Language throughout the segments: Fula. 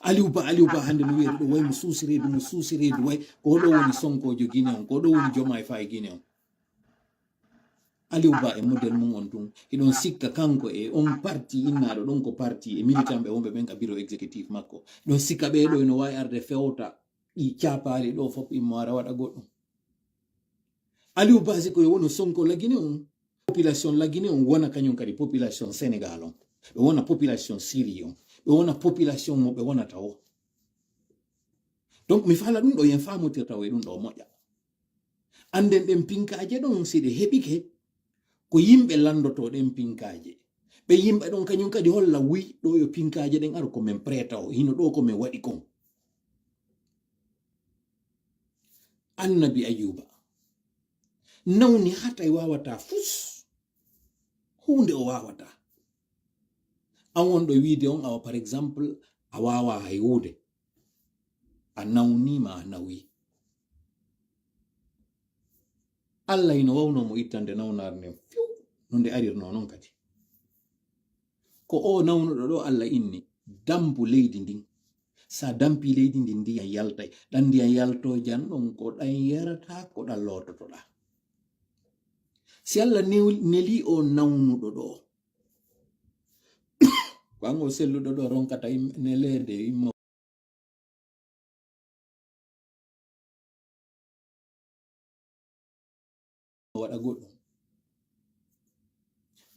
aliuba hande no wi'ete ɗo way mo suusireedu way ko ɗo woni Sonkojo Guinée on ko ɗo woni Diomaye Faye Guinée on. Aliou Ba e modèle mum on tun hiɗon sikka kanko e on parti innaɗo ɗon ko parti e militant ɓe wonɓe ɓen ka bureau exécutif makko ɗon sikka ɓeɗo eno wawi arde fewta ɗi capali ɗo fof immo ara waɗa goɗɗum. Aliou Ba si koye wono Sonko lagine on population lagine on wona kañum kadi population Sénégal on ɓe wona population Syrie on ɓe wona population mo ɓe wonata o. Donc mi fala ɗum ɗo yen famotirta way ɗum ɗo moƴƴa anden ɗen pinkaje ɗon siɗe heɓike ko yimɓe landotoɗen pinkaje ɓe yimɓe ɗon kañum kadi holla wi ɗo yo pinkaje ɗen ara komin preta o hino ɗo komin waɗi kon. Annabi Ayuba nawni hatay wawata fus hunde o wawata an wonɗo wiide on awa par exemple a wawa haywude a nawnima a nawi Allah ino wawnomo ittande nawnar nden fiw nonde arirno non kadi ko o nawnuɗo ɗo Allah inni dambu leydi ndin sa dampi leydi ndin ndiyam yaltay ɗan ndiyam yalto jan ɗon ko ɗan yarata ko ɗan lototoɗa. Si Allah neli o nawnuɗo ɗo wango selluɗo ɗo ronkata nelede immo waɗa goɗɗum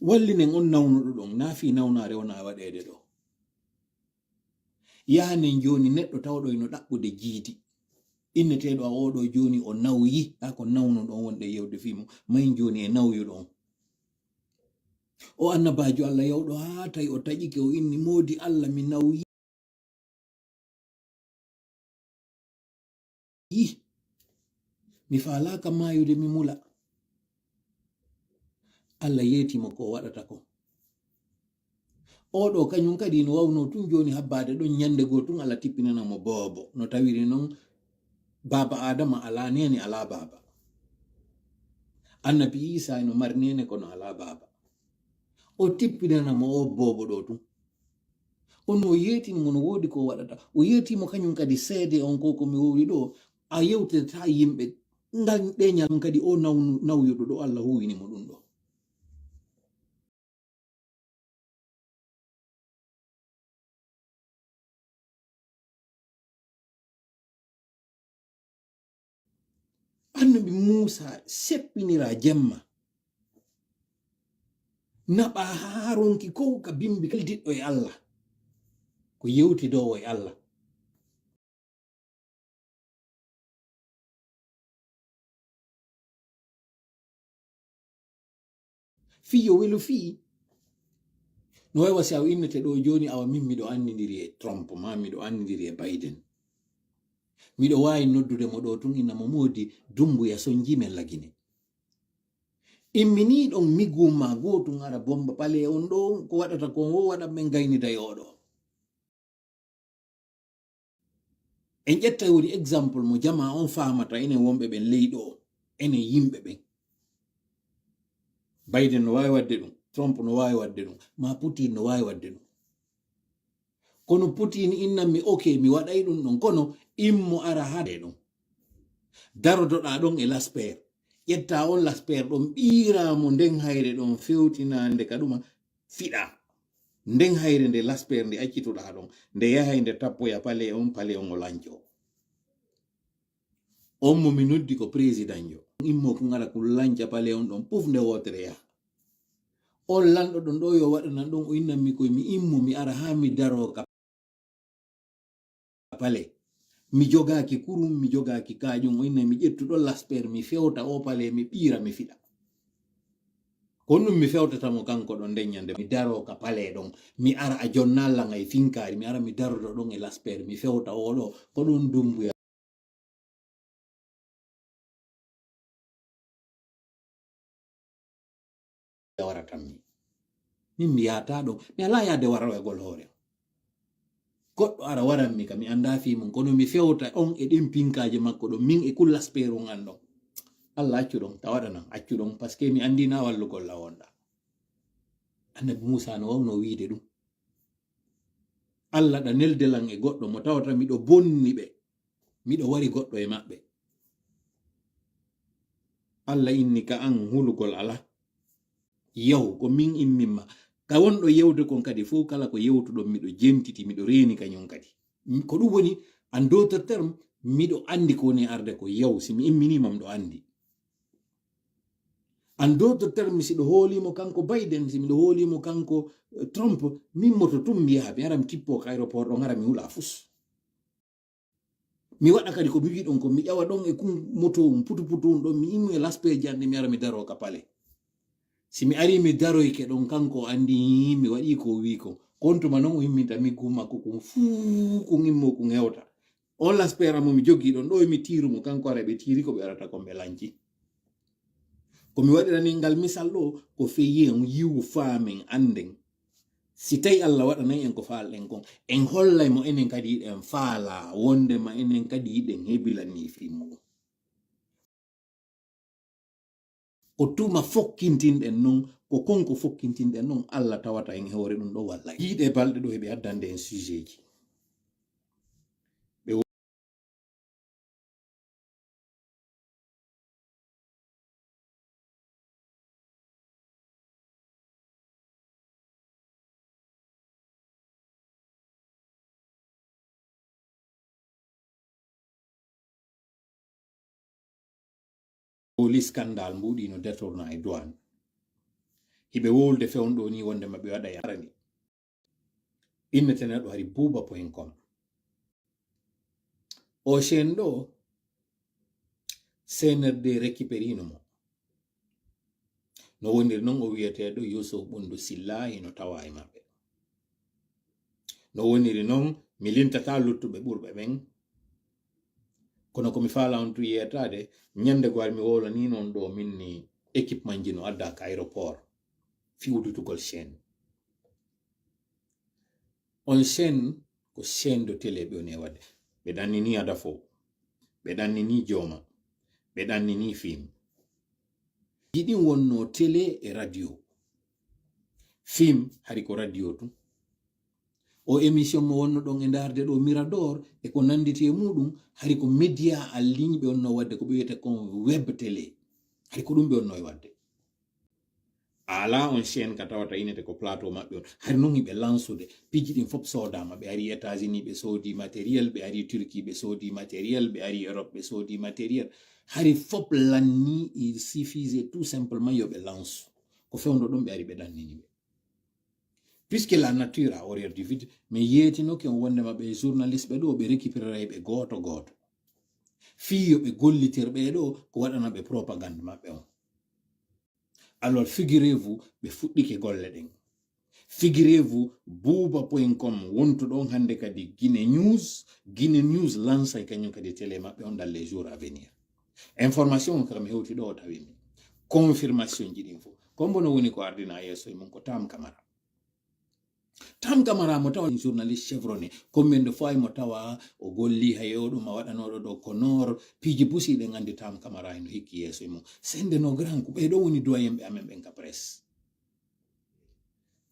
wallinen on nawnuɗo ɗon nafi nawnare wona waɗede ɗo yahanen joni neɗɗo tawɗo ino ɗaɓɓude jiidi inneteɗo a oɗo joni o nawyi ha ko nawnuɗon wonde yewde fimo mayin joni e nawyuɗon o annabajo Allah yawɗo ha tawi o taƴike o inni modi Allah mi nawyi mi falaka mayude mi mula Allah yetimo ko waɗata ko oɗo kañum kadi no wawno tun joni habbade ɗon ñande go tun Allah tippinanamo boobo no tawiri noon baba Adama ala nene ala baba annabi Isa eno mari nene kono ala baba o tippinanamo o boobo ɗo tun on o yetinimo no wodi ko waɗata o yetimo kañum kadi seede on ko komi wowi ɗo a yewtata yimɓe ngal ɗeñal kadi o nawyuɗo ɗo Allah huwinimo ɗum ɗo. Annabi Musa seppinira jemma naɓa haronki ko ka bimbi kaldiɗɗo e Allah ko yewtidowo e Allah fiyo welo fi no way wasi aw innete ɗo joni awa min miɗo andidiri e Trump ma miɗo andidiri e Biden miɗo wawi noddude mo ɗo tun innamo modi dumbuya son jimen lagine immini ɗon miguma gotum ara bomba ɓale on ɗo ko waɗata ko o waɗan ɓen gaynida e oɗo en ƴetta woni exemple mo jama on famata enen wonɓe ɓen leyɗo enen yimɓe ɓen Biden no wawi wadde ɗum Trump no wawi wadde ɗum ma Putin no wawi wadde ɗum kono Putin innanmi ok mi waɗay ɗum ɗon kono immo ara hade ɗum darodoɗa ɗon e lasper ƴetta on lasper ɗon ɓiramo nden hayre ɗon fewtinande ka ɗuma fiɗa nden hayre nde lasper nde accituɗa ɗon nde yahay nde tappoya pale on o lanco on mo mi noddi ko président jo immo ko ngara ko lanca pale on ɗon puf nde wotere yaha on lanɗo ɗon ɗo yo waɗanan ɗon o innanmi koye mi immo mi ara ha mi daro ka pale mi jogaki kurum mi jogaki kaƴum o inna mi ƴettuɗo lasper mi fewta o pale mi ɓira mi fiɗa kon ɗum mi fewtatamo kanko ɗon ndeññande mi daro ka pale ɗon mi ara a jonnallanga e finkari mi ara mi darodo ɗon e lasper mi fewta oɗo ko ɗum dumbuya waratanmi min mi yata ɗon mi ala yade waroygol hoore goɗɗo ara waranmi ka mi anda fimum kono mi fewta on e ɗin pinkaje makko ɗon min e kullasperu ngan ɗon Allah accu ɗon ta waɗanan accu ɗon par ce que mi andina wallugol la wonɗa annabi Musa no wawno wiide ɗum Allah da neldelan e goɗɗo mo tawata miɗo bonni ɓe miɗo wari goɗɗo e maɓɓe. Allah inni ka an hulugol ala yaw ko min immimma ka wonɗo yewde kon kadi fof kala ko yewtuɗon miɗo jemtiti miɗo reni kañum kadi ko ɗum woni en d'autres termes miɗo andi ko woni arde ko yaw si mi imminima miɗo andi. En d'autres termes siɗo hoolimo kanko Biden si miɗo hoolimo kanko Trump min moto tum mi yaha mi ara mi tippo ka aéroport ɗon ara mi hula fus mi waɗa kadi ko mi wi ɗon ko mi ƴawa ɗon e moto putu ɗon mi immi e laspeji ande mi ara mi daro ka pale si mi ari mi daroyke ɗon kanko andi mi waɗi ko wi ko kontuma non o himminta mi makko kon fuu kon immo kon hewta on laspera mo mi joggi ɗon ɗo mi tiru mo kanko ara ɓe tiri ko ɓe arata kon ɓe lanci ko mi waɗirani ngal misal ɗo ko feyi en yiwu faamen anden si tawi Allah waɗanayi en ko faalɗen kon en hollay mo enen kadi yiɗen faala wondema enen kadi yiɗen hebilani fimmuɗum ko tuma fokkintinɗen non ko konko fokkintinɗen non Allah tawata en hewre ɗum ɗo walla yiiɗe balɗe ɗo heɓe addande en sujet ji police scandal mbuɗino détourna e douane hiɓe wolde fewnɗo ni wonde maɓe waɗa yarani inneteneɗo hari buuba.com o chaine ɗo CNRD récupérino mo no woniri noon o wiyeteɗo Yusuf Ɓundu Silla ino tawa e maɓɓe no woniri noon mi lintata luttuɓe ɓurɓe ɓen kono komi faala on tu yeyatade ñande go mi wolani noon ɗo minni équipement ji no adda ka aéroport fiwdutugol chaine on chaine ko chaine de télé ɓe woni e wadde ɓe ɗannini Adafo ɓe ɗannini Joma ɓe ɗannini film jiɗin wonno télé e radio film hari ko radio tu o émission mo wonno ɗon e darde ɗo Mirador e ko nanditi e muɗum hari ko média en ligne ɓe wonno wadde ko ɓe wiyete kon web télé hari ko ɗum ɓe wonno e wadde ala on chaine ka tawata inete ko plateau maɓɓe on hari noon hiɓe lansude piji ɗin fof sodama ɓe ari États-Unis ɓe soodi matériel ɓe ari Turquie ɓe soodi matériel ɓe ari Europe ɓe soodi matériel hari fof lanni il suffisait tout simplement yo ɓe lansu ko fewndo ɗum ɓe ari ɓe ɗannini ɓe puisque la nature a horreur du vide mais yeetinoke on wondema ɓe journaliste ɓe ɗo ɓe récupérera ɓe goto goto fiyo ɓe gollitir ɓe ɗo ko waɗana ɓe propagande maɓɓe on alors figurez-vous ɓe fuɗɗike golle ɗen figurez-vous buuba.com wontuɗon hande kadi Guinée News lansay kañum kadi télé maɓɓe on dans les jours à venir information kam hewti ɗo tawimi confirmation ji ɗin fof kombo no woni ko ardina yesso e mum ko Tam Camara mo tawa journaliste chevronné combien de fois mo tawa o golli hay o ɗum a waɗanoɗo ɗo ko nord piiji busiɗe gandi Tam Camara no hikki yesso e mum sende no grand ko ɓeɗo woni doyen ɓe amen ɓen ka presse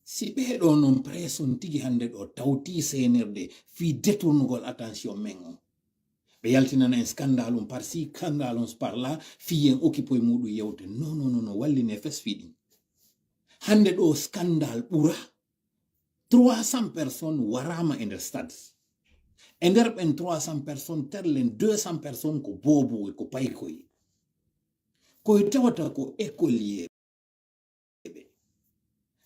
si ɓeɗo noon presse on tigi hande ɗo tawti CNRD fi détournugol attention men on ɓe yaltinana en scandale on par ci scandale on par là fi en occupe e muɗum yewte non walline fes fiɗin hande ɗo scandale ɓura 300 personnes warama e nder stade e nder ɓen 300 personnes terlen 200 personnes ko bobo e ko paykoye koye tawata ko écolier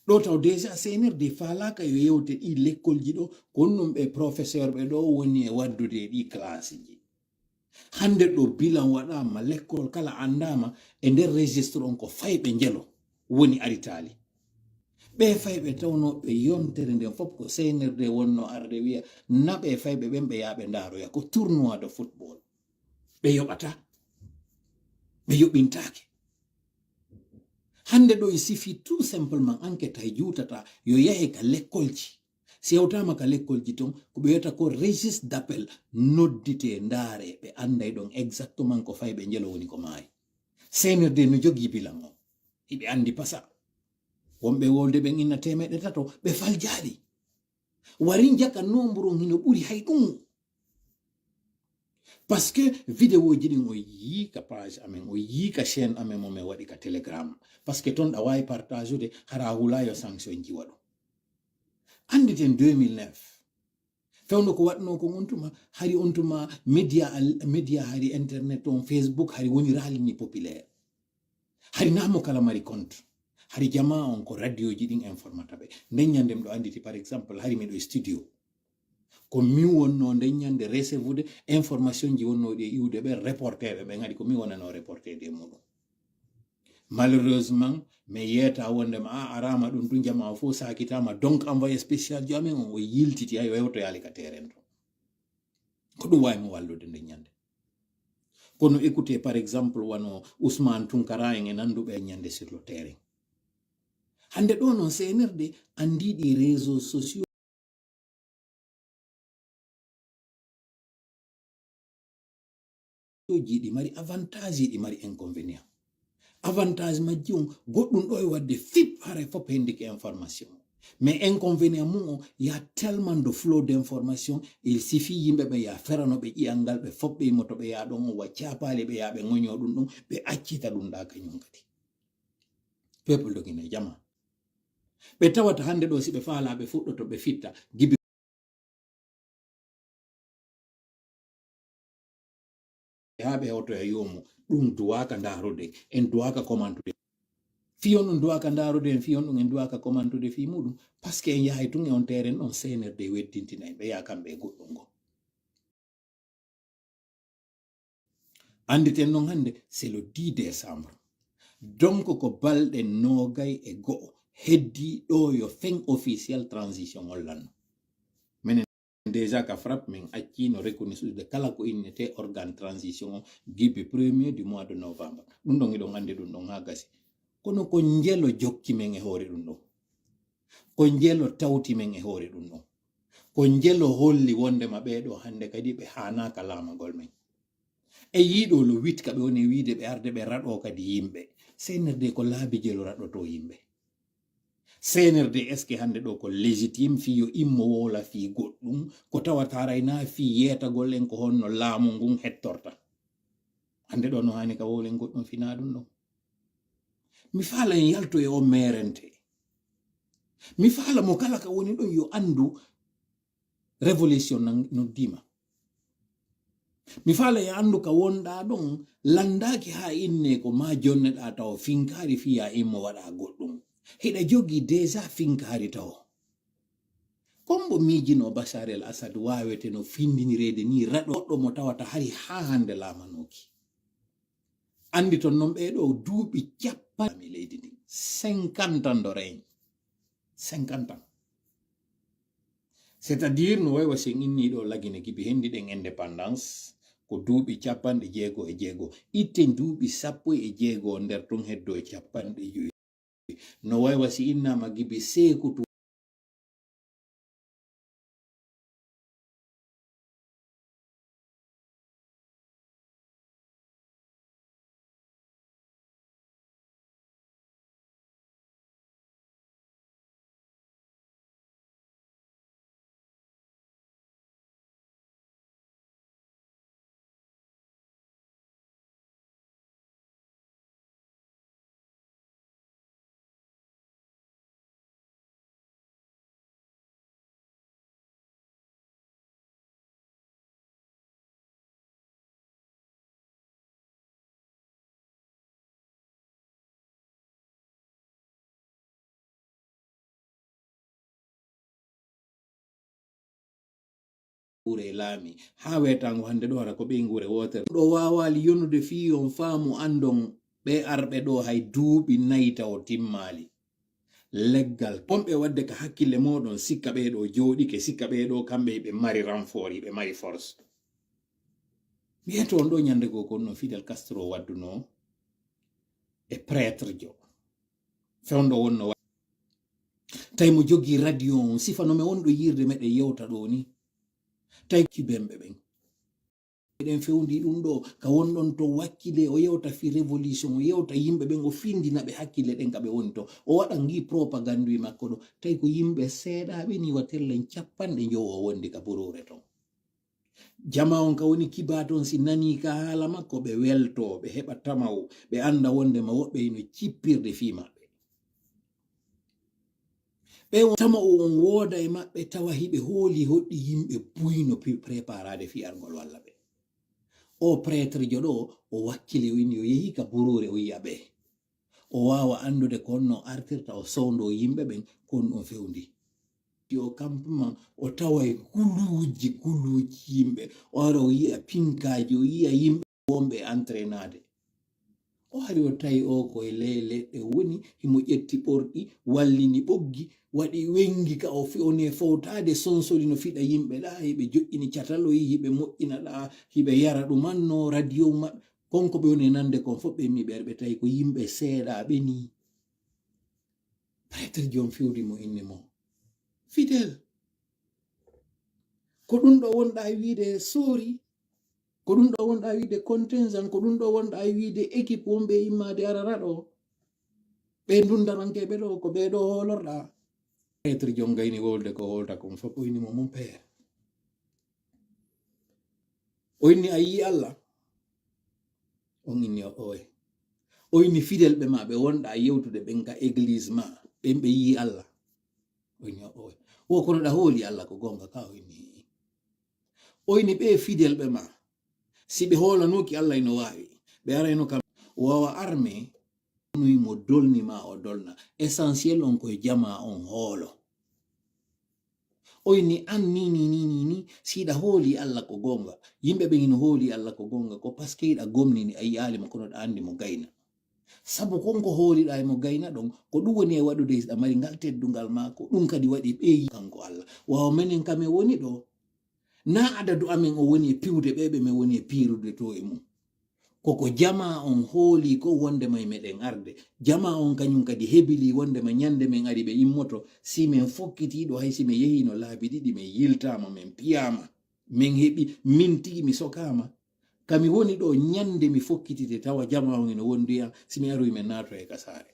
ɗo taw déjà CNRD falaka yo yewte ɗi l'école ji ɗo konnum ɓe professeur ɓe ɗo woni e waddude ɗi classe ji hande ɗo bilan waɗama l'école kala andama e nder registre on ko fayɓe jelo woni aritali ɓe fayɓe tawnoɓe yontere nden fof ko CNRD wonno arde wiya naɓe fayɓe ɓen ɓe yaaɓe ndaroya ko tournoi de football ɓe yoɓata ɓe yoɓintake hande ɗo il suffit tout simplement enquête hay juutata yo yahe ka l'école ji si yewtama ka l'école ji ton ko ɓe wiyata ko registre d'appel noddite ndaare ɓe anday ɗon exactement ko fayɓe jelo woni ko maayi CNRD no jogui bilan o hiɓe andi pasa wonɓe wolde ɓen inna 300 ɓe faljaɗi warin jaka nombre hino ɓuri hay ɗum parce que vidéo ji ɗin o yi ka page amen o yi ka chaîne amen mo min waɗi ka telegram parce que ton ɗa wawi partage ude hara hulayo sanction ji waɗo anditen 2009 fewno ko waɗno ko on tuma hari on tuma média hari internet on Facebook hari woni ralini populaire hari namo kala mari compte hari jama on ko radio ji ɗin informata ɓe nden ñandem ɗo anditi par exemple hari miɗo studio ko mi wonno nden ñande recevude information ji wonno ɗe iwde ɓe reporter ɓe ngadi ko mi wonano reporter de muɗum malheureusement mi yeta wondema a arama ɗum ɗum jama fo sakitama donc envoyé spécial jo amen on o yiltiti ay wewto yali ka terrain to ko ɗum wawi mo wallude nden ñande kono écoutez par exemple wano Ousmane Tounkara en e nanduɓe ñande sur le terrain hande ɗo noon CNRD andi ɗi réseaux sociaux ji ɗi mari avantage ɗi mari inconvénient avantage majji on goɗɗum ɗo e wadde fip hara fof hendiki information mais inconvénient mum o ya tellement de flot d'information il suffit yimɓe ɓe ya ferano ɓe ƴiyan ngal ɓe fof ɓe yimmoto ɓe ya ɗon o waccapali ɓe ya ɓe ŋoño ɗum ɗum ɓe accita ɗum ɗa kañum kadi peuple dogine jama ɓe tawata hande ɗo si ɓe faala ɓe fuɗɗoto ɓe fitta gibi haɓe hewto e yomu ɗum duwaka ndarude en duwaka commentude fiyon ɗum duwaka ndarude en fiyon ɗum en duwaka commentude fi muɗum par ce que en yahay tun e on terrain ɗon CNRD weddintina en ɓe ya kamɓe e goɗɗum ngo anditen noon hande c'est le 10 décembre donc ko balɗe nogay e go'o heddi ɗo yo fin officiel transition hollanno minen déjà ka frappe min accino reconnaissance de kala ko innete organe transition o gibi 1er du mois de novembre ɗum ɗon iɗon andi ɗum ɗon ha gasi kono ko njelo jokki men e hoore ɗum ɗon ko njelo tawti men e hoore ɗum ɗon ko njelo holli wondema ɓeɗo hande kadi ɓe hanaka lamagol men e yiɗo lo wit kaɓe woni wiide ɓe arde ɓe raɗo kadi yimɓe CNRD ko laabi jelo raɗoto yimɓe CNRD est ce que hande ɗo ko légitime fi yo immo wola fi goɗɗum ko tawata rayna fi yetagol en ko honno laamu ngun hettorta hande ɗo no hani ka wolen goɗɗum fina ɗum ɗon mi faala en yalto e o merente mi faala mo kala ka woni ɗon yo andu révolution noddima mi faala e andu ka wonɗa ɗon landaki ha inne ko ma jonneɗa taw finkari fiya immo waɗa goɗɗum hiɗa jogi déjà finkari taw kombo mijino Bachar el Assad wawete no findinirede ni raɗo goɗɗo mo tawata hari ha hande lamanoki andi ton non ɓeɗo duuɓi cappami leydi ndi 50 ans de règne 50 ans c'est à dire no way wasen inni ɗo lagine gibi hendi ɗen indépendance ko duuɓi 60 itten duuɓi 16 nder ton heddo 50 no way wasi innama gibi sekutu ɓure laami ha wetango hande ɗo hara ko ɓe ngure wotere ɗo wawali yonude fi on faamu andon ɓe arɓe ɗo hay duuɓi 4 taw timmali leggal pomɓe wadde ka hakkille moɗon sikka ɓeɗo joɗike sikka ɓeɗo kamɓe ɓe mari renfort ɓe mari force wiyeto on ɗo ñande go konno Fidel Castro wadduno e prêtre jo fewndo wonno tawi mo jogui radio on sifanome wonɗo yirde meɗe yewta ɗo ni tawi kibemɓe ɓen den fewndi ɗum ɗo ka wonɗon to wakkile o yewta fi révolution o yewta yimɓe ɓen o findina ɓe hakkille ɗen ka ɓe woni to o waɗa ngi propagande makko ɗo tawi ko yimɓe seeɗaɓe ni watellen capanɗe jowo o wondi ka burure ton jama on ka woni kiba ton si nani ka haala makko ɓe welto ɓe heɓa tamaw ɓe anda wondema woɓɓe ino cippirde fi maɓɓe ɓe tama o on wooda e maɓɓe tawa hiɓe hooli hoɗɗi yimɓe buyno préparade fiyargol walla ɓe o prêtre jo ɗo o wakkile o inni o yehi ka burure o yiya ɓe o wawa andude konno artirta o sowndo yimɓe ɓen kon ɗon fewndi o campement o taway kuluji yimɓe o ara o yiya pinkaji o yiya yimɓe wonɓe entrainade o ari o tawi o koye ley leɗɗe woni himo ƴetti ɓorɗi wallini ɓoggi waɗi wengi ka o one fowtade sonsoli no fiɗa yimɓe ɗa hiɓe joƴƴini catal o yi hiɓe moƴƴina ɗa hiɓe yara ɗumanno radio maɓɓe konko ɓe woni nande kon fof ɓe mi ɓerɓe tawi ko yimɓe seeɗaɓe ni prêtre jom fewdi mo inni mo fidèle ko ɗum ɗo wonɗa wiide sori ko ɗum ɗo wonɗa wiide contingent ko ɗum ɗo wonɗa wiide équipe wonɓe immade arara ɗo ɓe dundarankeɓe ɗo ko ɓeɗo holorɗa prêtre jom gayni wolde ko holta kon fof o inni mo mon père o inni a yi Allah on inni oye o inni fidèle ɓe ma ɓe wonɗa yewtude ɓen ka église ma ɓen ɓe yi Allah o inni oye o kono ɗa hooli Allah ko gonga ka o inni ɓe fidèle ɓe ma si ɓe hoolanoki Allah ino wawi ɓe arayno kam o wawa armé nui mo dolnima o dolna essentiel on koye jama on hoolo o inni an ni siɗa hooli Allah ko gonga yimɓe ɓe ino hooli Allah ko gonga ko par ce que yiɗa gomnini a yiyalimo kono ɗa andi mo gayna sabu konko hooliɗa emo gayna ɗon ko ɗum woni e waɗude hiɗa mari ngal teddungal mako ɗum kadi waɗi ɓeyi kanko Allah wawa menen kam e woni ɗo na adadu amen o woni e piwde ɓeɓe min woni e piirude to e mum koko jama on hooli ko wondema e meɗen arde jama on kañum kadi heɓili wondema ñande men ari ɓe immoto si min fokkitiɗo hay si mi yehino laabi ɗiɗi min yiltama min piyama min heɓi min tigi mi sokama kami woni ɗo ñande mi fokkitite tawa jama on ino wondiyam si mi aroy min nato e kasare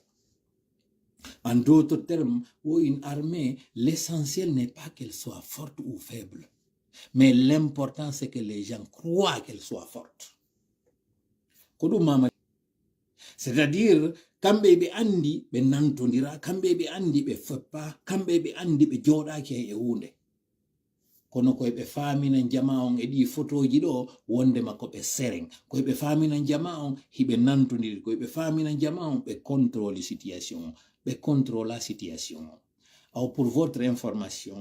en d'autres termes wo une armée l'essentiel n'est pas qu'elle soit forte ou faible mais l'important c'est que les gens croient qu'elle soit forte ko ɗum mama c'est-à-dire kamɓe ɓe andi ɓe nantodira kamɓe ɓe andi ɓe foppa kamɓe ɓe andi ɓe joɗaki e hunde kono koye ɓe famina jama on e ɗi photoji ɗo wondema ko ɓe seren koye ɓe famina jama on hiɓe nantodiri koye ɓe famina jama on ɓe contrôle situation ɓe contrôla situation aw pour votre information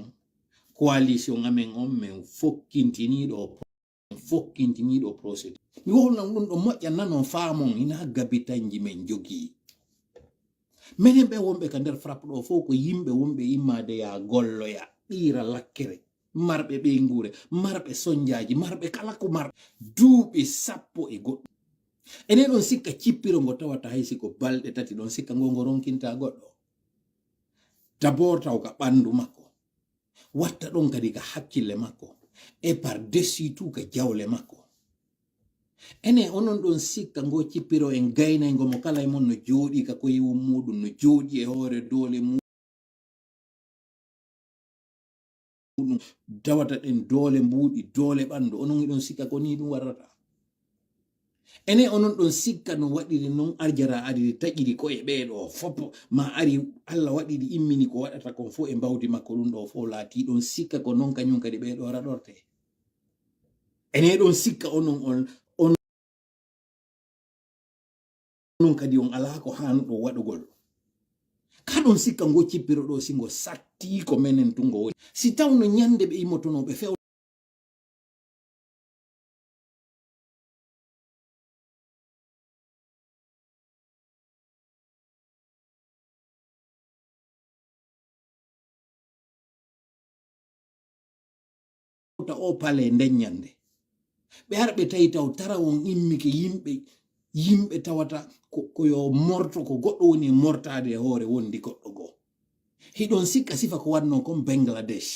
coalition amen on min fokkintiniɗo procédure mi wolnan ɗum ɗo moƴƴa nanon faamon ina gabitanji men jogii minen ɓe wonɓe ka nder frappe ɗo fof ko yimɓe wonɓe immade ya golloya ɓiira lakkere marɓe ɓeygure marɓe soñjaji marɓe kala ko marɓe duuɓi 10 e goɗɗo enen ɗon sikka cippiro ngo tawata hay siko balɗe 3 ɗon sikka ngo ronkinta goɗɗo d'abord taw ka ɓandu makko watta ɗon kadi ka hakkille makko e par dessus tout ka jawle makko ene onon ɗon sikka ngo cippiro en gaynaygo mo kala e mon no jooɗi ka koyewum muɗum no jooɗi e hoore doole muɗum dawata ɗen doole mbuuɗi doole ɓandu onon ɗon sikka ko ni ɗum warrata ene onon ɗon sikka no waɗiri non arjara ariri taƴiri koye ɓeeɗo foppo ma ari Allah waɗiri immini ko waɗata kon fof e mbawdi makko ɗum ɗo fof laati ɗon sikka ko non kañum kadi ɓeeɗo raɗorte ene ɗon sikka onon onon kadi on ala ko hanuɗo waɗugol ka ɗon sikka ngo cippiro ɗo si ngo satti ko menen tungo woni si tawno ñande ɓe immotonoɓe few o pale ndeññande ɓe ara ɓe tawi taw tara on immike yimɓe tawata ko yo morto ko goɗɗo woni mortade e hoore wondi goɗɗo goo hiɗon sikka sifa ko wanno comme Bangladesh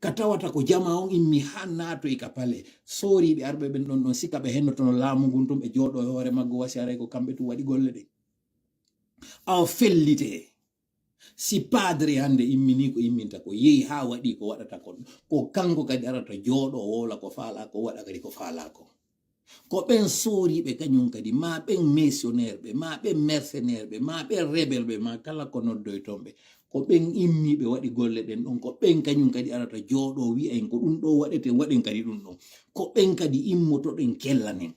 katawata ko jama on immi hannato e kapale soriɓe arɓe ɓen ɗon sika ɓe hennotono laamu ngun tum ɓe jooɗo e hoore maggo wasi aray ko kamɓe tu waɗi golle ɗe aw fellite si padre hande immini ko imminta ko yehi ha waɗi ko waɗata kon ko kanko kadi arata jooɗo wola ko faala ko waɗa kadi ko faala ko ɓen soriɓe kañum kadi ma ɓen missionnaire ɓe ma ɓen mercenaire ɓe ma ɓen rebel ɓe ma kala ko noddoy ton ɓe ko ɓen immiɓe waɗi golle ɗen ɗon ko ɓen kañum kadi arata jooɗo wi'a en ko ɗum ɗo waɗete waɗen kadi ɗum ɗon ko ɓen kadi immotoɗen kellanen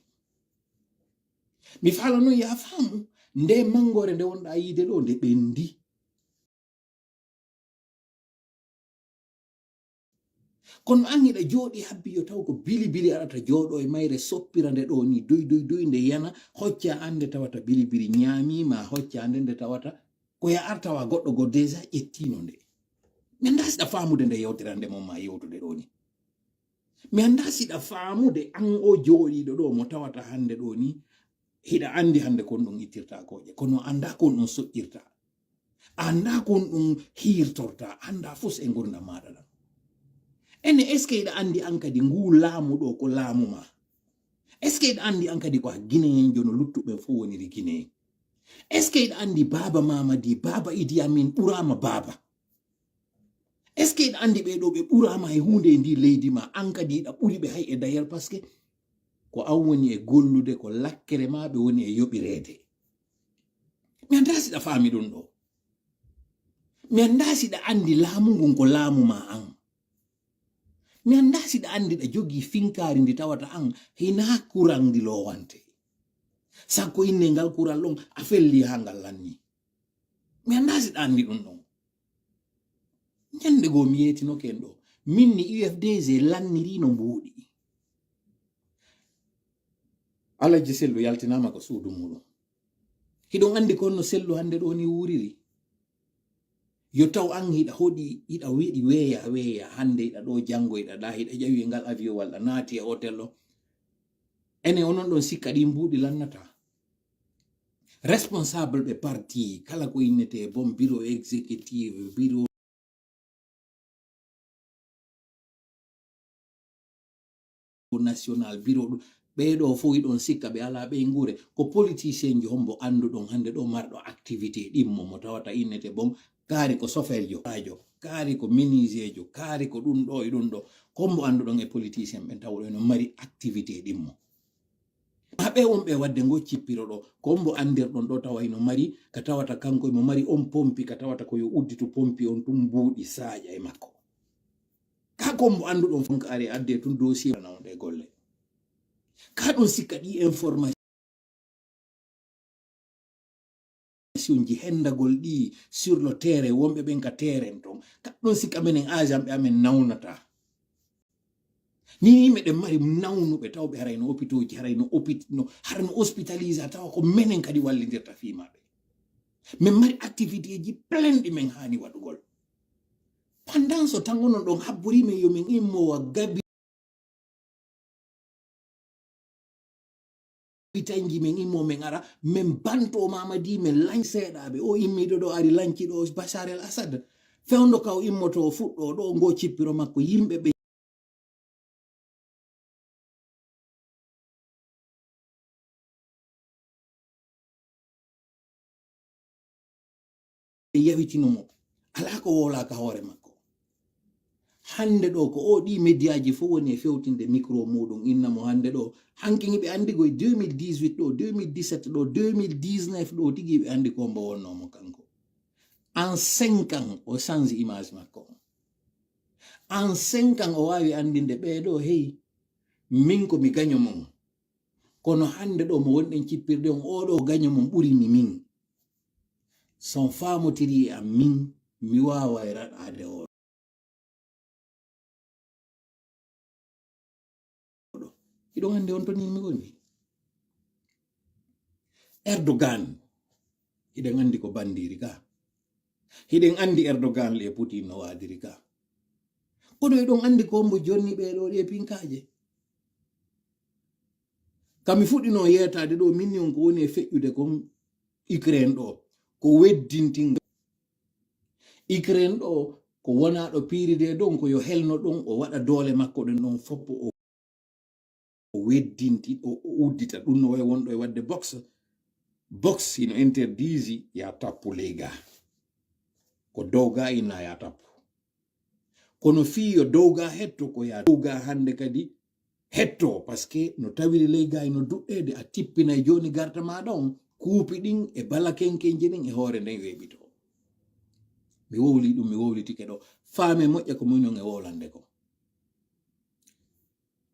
mi faala noon ya faamu nde mangore nde wonɗa yiide ɗo nde ɓendi kono an hiɗa jooɗi habbi yo taw ko bilibili aɗata jooɗo e mayre soppira nde ɗo ni doy nde yana hocca ande tawata bilibili ñaamima hocca ande nde tawata ko ya artawa goɗɗo go déjà ƴettino nde mi anda siɗa faamude nde yewtirande mon ma yewtude ɗo ni mi anda siɗa faamude an o jooɗiɗo ɗo mo tawata hande ɗo ni hiɗa andi hande kon ɗum ittirta koje kono anda kon ɗum soƴƴirta anda kon ɗum hirtorta anda fus e gurdam maɗa ɗam ene est ce que iɗa andi an kadi ngu laamu ɗo ko laamu ma est ce que iɗa andi an kadi ko guinéen jono luttuɓe fo woniri guinéen est ce que iɗa andi baba mamadi baba Idi Amin ɓurama baba est ce que iɗa andi ɓeɗo ɓe ɓurama e hunde e ndi leydi ma an kadi iɗa ɓuri ɓe hay e dayal par ce que ko an woni e gollude ko lakkere ma ɓe woni e yoɓirede mi anda siɗa faami ɗum ɗo mi anda siɗa andi laamu ngun ko laamu ma an mi anda siɗa andi ɗa jogi finkari ndi tawata an hina kuran ndi lowante sakko inne ngal kural ɗon a felli ha ngal lanni mi anda siɗa andi ɗum ɗon ñande go mi yetino ken ɗo minni UFDG lanniri no mbuuɗi Alaji Sellu yaltinama ko suudu muɗum hiɗon andi konno Sellu hande ɗo ni wuriri yo taw an hiɗa hoɗi hiɗa wiɗi weeya hande hiɗa ɗo jango hiɗa ɗa hiɗa ƴawi ngal avion walla naati e hotel ɗo ene onon ɗon sikka ɗi mbuuɗi lannata responsable ɓe parti kala ko innete bon bureau exécutif bureau national bureau ɗum ɓeɗo fo yiɗon sikka ɓe ala ɓe ngure ko politicien ji hombo anduɗon hande ɗo marɗo activité ɗimmo mo tawata innete bon kaari ko sofeljo kaari ko minisejo kaari ko ɗum ɗo e ɗum ɗo kombo anduɗon e politicien ɓen tawɗo eno mari activité ɗimmo haɓe on ɓe wadde ngo cippiro ɗo kombo andirɗon ɗo tawa eno mari ka tawata kanko emo mari on pompi ka tawata ko yo udditu pompi on tum mbuuɗi saaƴa e makko ka kombo anduɗon fon kaari adde tun dossier nawde golle ka ɗon sikka ɗi information ji hendagol ɗi sur le terrain wonɓe ɓen ka terrain ton ka ɗon sikka menen agent ɓe amen nawnata ni meɗen mari nawnuɓe tawɓe harayno hôpitaux ji harayno harno hospitalise tawa ko menen kadi wallidirta fimaɓe min mari activité ji plein ɗi men hani waɗugol pendant so tan onon ɗon habborimen yomin immowa gabi bitanji men immo men ara men banto mamadi men lañ seeɗaɓe o immiɗo ɗo ari lañciɗo Bachar el Assad fewndo kaw immoto fuɗɗo ɗo ngo cippiro makko yimɓe ɓe yawitinomo ala ko wolaka hoore makko hande ɗo ko o ɗi médiaji fo woni e fewtinde micro muɗum innamo hande ɗo hanki ɓe andi koye 2018 ɗo 2017 ɗo 2019 ɗo tigi ɓe andi ko mbo wonnomo kanko en 5 ans o change image makko en 5 ans o wawi andinde ɓeɗo hey min ko mi gaño mon kono hande ɗo mo wonɗen cippirde on oɗo gaño mon ɓuri mi min son famotiri e am min mi wawa e raɗade o iɗon andi on to ni mi woni Erdogan hiɗen andi ko bandiri ka hiɗen andi Erdogan le Putin no wadiri ka kono iɗon andi ko mbo jonni ɓeɗo ɗe pinkaje kami fuɗɗino yetade ɗo minni on ko woni e feƴƴude kon Ukraine ɗo ko weddintinga Ukraine ɗo ko wona ɗo piiride ɗon ko yo helno ɗon o waɗa doole makko ɗen ɗon foppo o weddinti o uddita ɗum no way wonɗo e wadde box ino interdisi ya tappu ley ga ko dow ga inna ya tappu kono fi yo dow ga hetto ko ya dow ga hande kadi hetto parce que no tawiri ley ga ino duɗɗede a tippinay joni garta maɗa on kuupi ɗin e balakenkeje ɗin e hoore nden weɓito mi wowli ɗum mi wowlitike ɗo faame moƴƴa ko muñon e wolande ko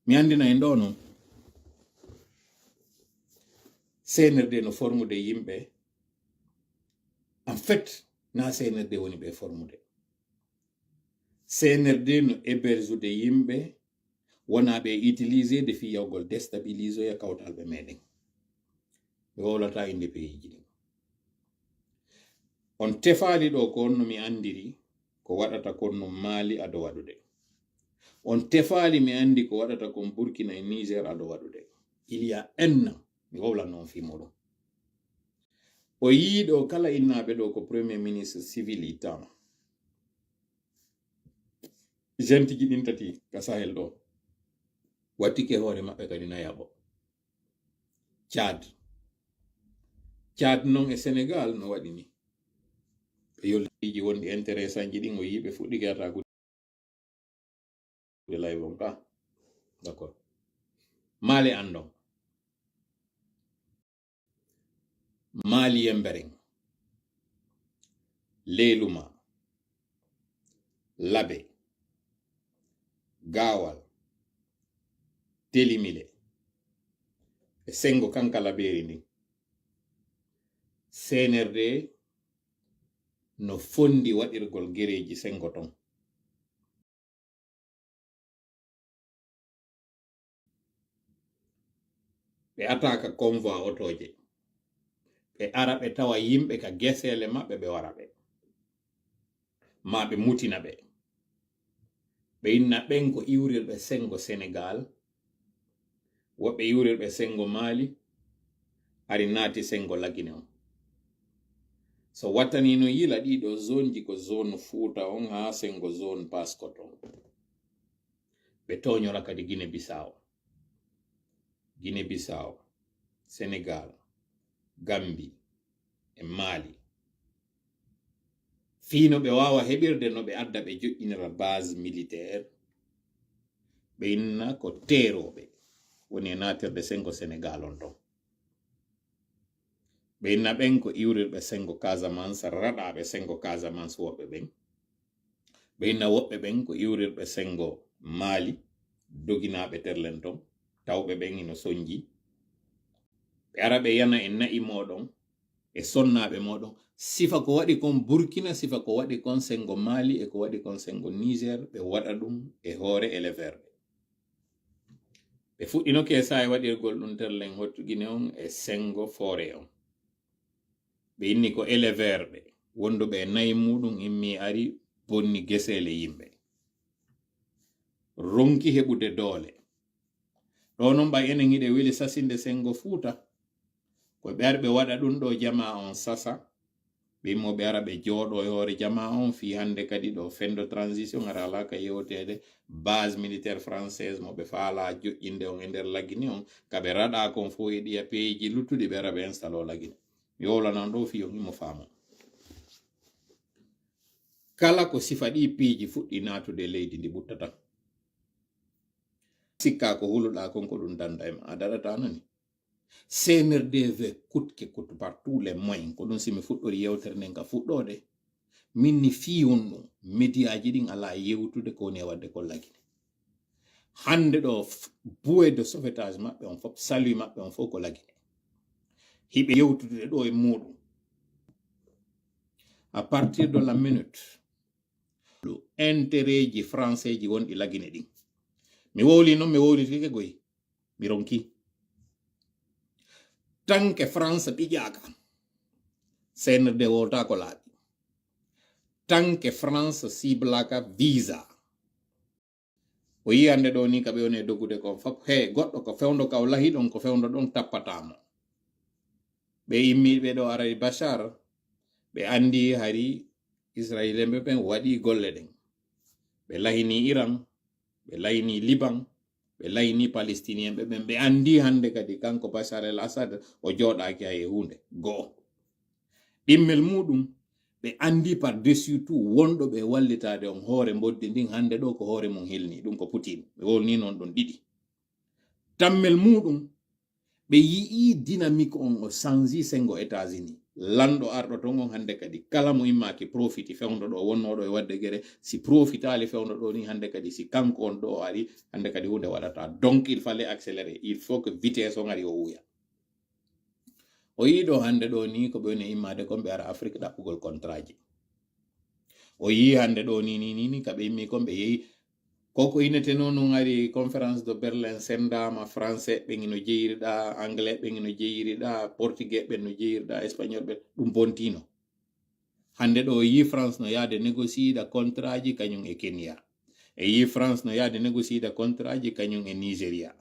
mi andina en ɗo noon senerde no formude yimɓe en fait na senerde woni ɓe formude senerde no hébergude yimɓe wona ɓe utilisé de fi yawgol déstabilise e kawtalɓe meɗen ɓe wolata inde peyiji ɗin on tefali ɗo ko on no mi andiri ko waɗata kon no Mali aɗo waɗude on tefali mi andi ko waɗata kon Burkina e Niger aɗo waɗude il y a un an mi wowlan noon fimoɗo o yiiɗo kala innaɓe ɗo ko premier ministre civil ittama gentiji ɗin tati ka Sahel ɗo wattike hoore maɓɓe kadi nayaɓo Tchad non e Sénégal no waɗi ni ɓe yolliji wonɗi intéressant ji ɗin o yiɓe fuɗɗike atakude laybon ka d'accord Mali andon Mali Yembereng Leluma Labe Gawal Telimile e Sengo kankala beeri ndi CNRD no fondi waɗirgol gereji Sengo ton ɓe ataka convoi otoje ɓe ara ɓe tawa yimɓe ka gesele maɓɓe ɓe wara ɓe ma ɓe mutina ɓe ɓe inna ɓen ko iwrirɓe Sengo Sénégal woɓɓe iwrirɓe Sengo Mali ari naati Sengo Lagine on so wattani no yila ɗiɗo zone ji ko zone Fouta on ha Sengo zone Paskot on ɓe toñora kadi Guinée Bissau Sénégal Gambie e Mali fino ɓe wawa heɓirde no ɓe adda ɓe joƴƴinira base militaire ɓe inna ko teroɓe woni e natirde Sengo Sénégal on ton ɓe inna ɓen ko iwrirɓe Sengo Casamance raɗaɓe Sengo Casamance woɓɓe ɓen ɓe inna woɓɓe ɓen ko iwrirɓe Sengo Mali doginaɓe terlen ton tawɓe ɓen ino soñji ɓe ara ɓe yana e na'i moɗon e sonnaɓe moɗon sifa ko waɗi kon Burkina sifa ko waɗi kon Sengo Mali e ko waɗi kon Sengo Niger ɓe waɗa ɗum e hoore éleverɓe ɓe fuɗɗinoke e sa e waɗirgol ɗum terlen hottugine on e Sengo Foré on ɓe inni ko éleverɓe wonduɓe e nayi muɗum immi ari bonni gesele yimɓe ronki heɓude doole ɗo noon ɓay enen hiɗe weli sasinde Sengo Fouta ko ɓe ari ɓe waɗa ɗum ɗo jama on sasa ɓe immo ɓe ara ɓe jooɗo e hoore jama on fi hande kadi ɗo fendo transition ara alaka yewtede base militaire française mo ɓe faala joƴƴinde on e nder Lagine on kaɓe raɗa kon fo e ɗiya peeji luttuɗi ɓe ara ɓe installe o Lagine mi wowlanan ɗo fi on imo faamo kala ko sifa ɗi piiji fuɗɗi natude leydi ndi ɓuttata sikka ko huluɗa kon ko ɗum danda em a daɗata nani CNRD veut coûte que coûte par tous les moyens ko ɗum simi fuɗɗori yewtere nden ka fuɗɗode min ni fi on ɗum médiaji ɗin ala yewtude ko woni e wadde ko Lagine hande ɗo bouée de sauvetage maɓɓe on fof salut maɓɓe on fof ko Lagine hiɓe yewtude ɗo e muɗum à partir de la minute intérêt ji français ji wonɗi Lagine ɗin mi wowli noon mi wowlitike goyi mi ronki tanke France ɓiƴaka CNRD wowta ko laaɓi tanke France ciblaka visa o yi hande ɗo ni kaɓe woni e doggude kon fof he goɗɗo ko fewndo kaw lahi ɗon ko fewndo ɗon tappatamo ɓe immiɓe ɗo Bachar ɓe andi hari Israël ɓe ɓen waɗi golle ɗen ɓe layini Iran, ɓe layini Liban, ɓe layini Palestinien ɓe andi hande kadi kanko Bashar al-Assad o joɗaki ha e hunde go'o. ɗimmel muɗum ɓe andi par dessus tout wonɗo ɓe wallitade on hoore boddi ndin hande ɗo ko hoore mum hilni ɗum ko Putin ɓe wolni non ɗon ɗiɗi. Tammel muɗum ɓe yii dynamique on o changi sengo États-Unis lanɗo arɗo ton on hande kadi kala mo immaki profiti fewndo ɗo wonnoɗo e wadde gere si profitali fewndo ɗo ni hande kadi si kanko on ɗo ari hande kadi hunde waɗata. Donc il fallait accélérer, il faut que vitesse on ari o wuya. O yiɗo hande ɗo ni ko ɓe woni immade kon ɓe ara Afrique ɗaɓɓugol contrat ji. O yi hande ɗo ni kaɓe immi kon ɓe yehi koko inete noon ari conférence de Berlin sendama français ɓe no jeyiriɗa, anglais ɓe no jeyiriɗa, portugais ɓe no jeyiriɗa, espagnol ɓe ɗum bontino. Hande ɗo yi France no yaade négociida contrat ji kañum e Kenya, e yi France no yaade négociida contrat ji kañum e Nigeria,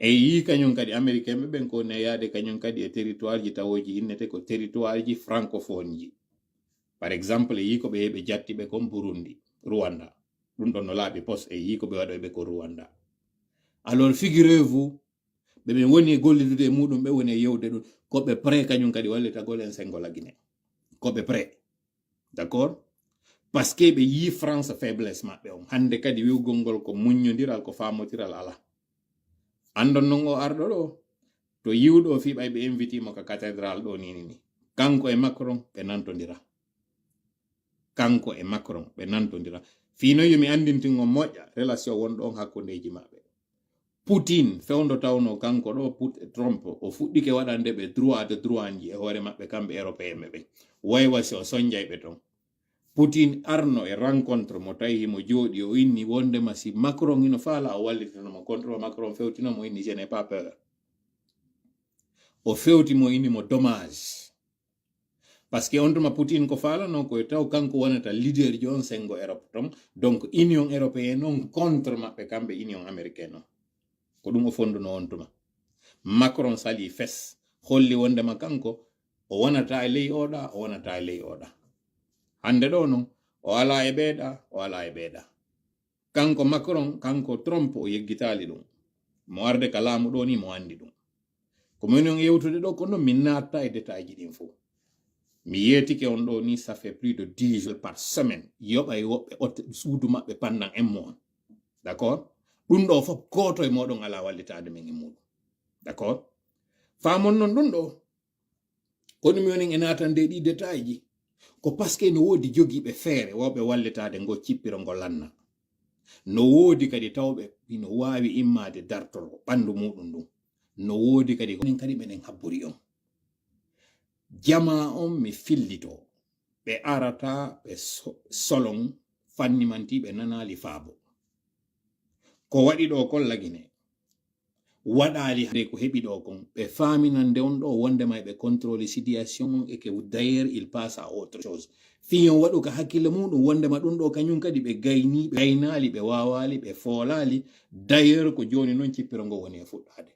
e yi kañum kadi américain ɓe ɓen ko ne yaade kañum kadi e territoire ji tawoji innete ko territoire ji francophone ji. Par exemple yi ko ɓe heɓe jatti ɓe kon Burundi, Rwanda, ɗum ɗon no laaɓi poste e yi ko ɓe waɗoɓe ko Rwanda. Alors figurez-vous ɓe woni gollidude e muɗum ɓe woni yewde ɗum koɓe prêt kañum kadi wallitagol en Senghol Guinée koɓe prêt, d'accord, parce que ɓe yi France faiblesse maɓɓe on hande kadi wiwgol ngol ko muññodiral ko famotiral ala. Andon non o arɗo ɗo to yiwɗo fiɓay ɓe inviti mo ka cathédrale ɗo ni kanko e Macron ɓe nantodira, kanko e Macron ɓe nantodira. Fino yomi andintingo moƴƴa relation wonɗo on hakkundeji maɓɓe. Putin fewndo tawno kanko ɗo Trump o fuɗɗike waɗande ɓe droit de droit ji e hoore maɓɓe kamɓe européen ɓe waywasi o soñjay ɓe ton. Putin arno e rencontre mo tawi mo jooɗi o inni wondema si Macron ino faala o wallitanomo contre Macron fewtinomo inni je n'ai pas peur, o fewti mo inni mo dommage, parce que on tuma Putin ko faalano koye taw kanko wonata leader ji on sengo Europe ton, donc Union européenne on contre maɓɓe kamɓe Union américaine on ko ɗum o fonduno on tuma. Macron sali fes holli wondema kanko o wonata e ley oɗa o wonata e ley oɗa. Hande ɗo non o ala e ɓeeɗa o ala e ɓeeɗa. Kanko Macron kanko Trump o yeggitali ɗum mo arde ka laamu ɗo ni mo andi ɗum. Ko min on yewtude ɗo ko non min natta e détail ji ɗin fo. Mi yetike on ɗo ni ça fait plus de 10 jours par semaine yoɓa e woɓɓe suudu maɓɓe pendant un mois, d'accord. Ɗum ɗo fof goto e moɗon ala wallitade men e muɗum, d'accord. Famon non ɗum ɗo kono mi woni e natande ɗi détail ji ko parce que no woodi jogiiɓe feere wawɓe wallitade ngo cippiro ngo lanna, no woodi kadi tawɓe ino waawi immade dartoro ɓandu muɗum ɗum, no woodi kadi konin kadi ɓenen habburi on. Jama on mi fillito ɓe arata ɓe solon fannimantiɓe nanali faabo ko waɗi ɗo kolla Guinée waɗali hade ko heɓi ɗo kon ɓe faminande on ɗo wondema ɓe contrôle situation et que d'ailleurs il passe à autre chose. Fiyon waɗu ka hakkille muɗum wondema ɗum ɗo kañum kadi ɓe gayni ɓe gaynali ɓe wawali ɓe foolali d'ailleurs ko joni noon cippiro ngo woni e fuɗɗade.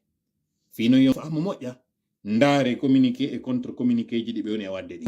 Fino yo famo moƴƴa ndaare communiqué et contre communiqué ji ɗi ɓe woni e wadde ɗi.